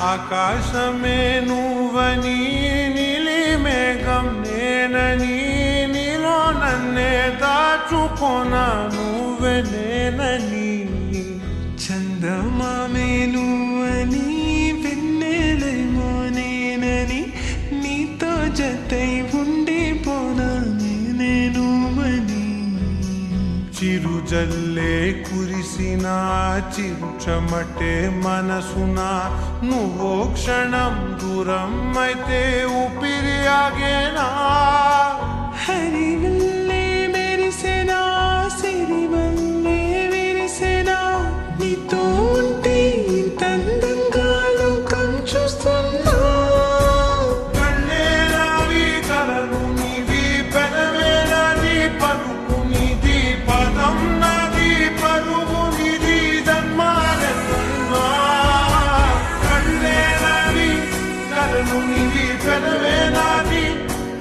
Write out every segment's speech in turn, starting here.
ఆకాశమే నువ్వని నీలి మేఘం నేనని నీలో నన్నే దాచుకోనా నువ్వే నేనని చందమామే నువ్వని వెన్నెలేమో నేనని నీతో జతై ఉండిపోనా నేనే నువ్వని చిరుజల్లే కురిసిన చిరుచమటే మనసున నువ్వో క్షణం దూరం అయితే ఊపిరి ఆగేనా హరివల్లే మెరిసెనా సిరివల్లే విరిసెనా నీతో ఉంటే ఇంత అందంగా లోకం చూస్తున్నా కళ్ళే నావి కలలు నీవి పెదవే నాది పలుకు నీది పదం నాది పరుగు నీది జన్మాలెన్నున్నా కళ్ళే నావి కలలు నీవి పెదవే నాది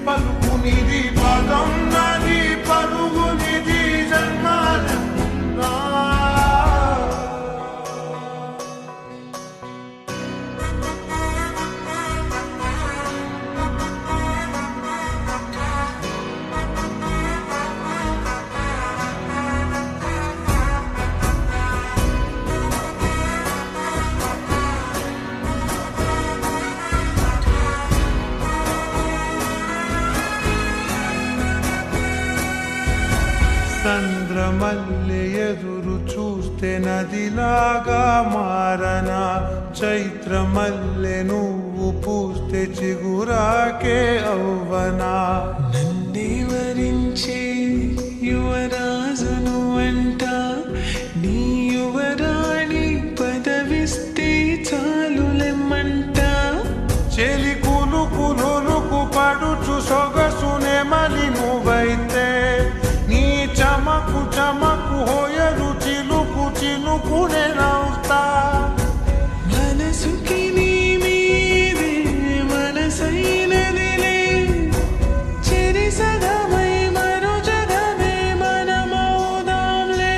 పలుకు నీది పదం నాది పరుగు నీది జన్మాలెన్నున్నా చంద్రమల్లె ఎదురు చూస్తే నదిలాగా మారనా చైత్రమల్లె నువ్వు పూస్తే చిగురాకే అవ్వనా నన్నే వరించే యువరాజును అంట నీ యువరాణి పదవిస్తే చాలులెమ్మంట చెలి కులుకు నొలుకు పడుచు సొగసునే మలి నువ్వైతే నీ చమకు చమకు హోయలు చిలుకు చిలుకునే నవ్వుతా మనసుకి నీ మీదే మనసైనదిలే చెరి సగమై మరో జగమే మనమౌదాంలే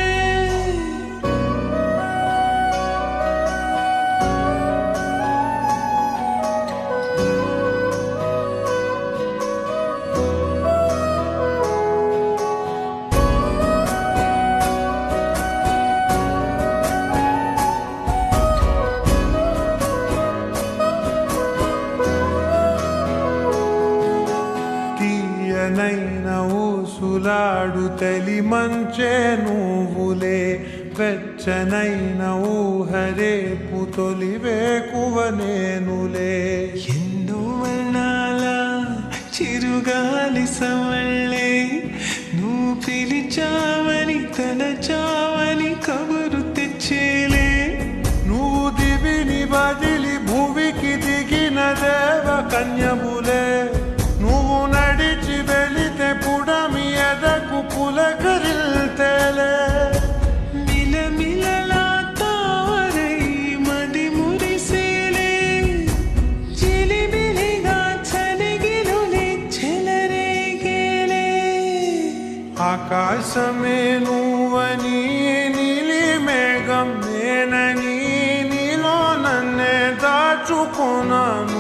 తీయనైన ఊసులాడు తెలి మంచే నువ్వులే వెచ్చనైన ఊహరేపు తొలి వేకువ నేనులే ఎన్నో వర్ణాల చిరుగాలి సవళ్ళే నువ్వు పిలిచావని తలచావని కబురు తెచ్చేలే నువ్వు దివిని బదిలి భూమికి దిగిన దేవ కన్యములే నువ్వు నడిచి వెళితే పుడమి ఎదకు పులకరిల్తేలే మిలమిలలా తారై మది మురిసేలే చిలిబిలిగా చలిగిలులే చెలరేగేలే ఆకాశమే నువ్వని నీలి మేఘం నేనని నీలో నన్నే దాచుకున్నాను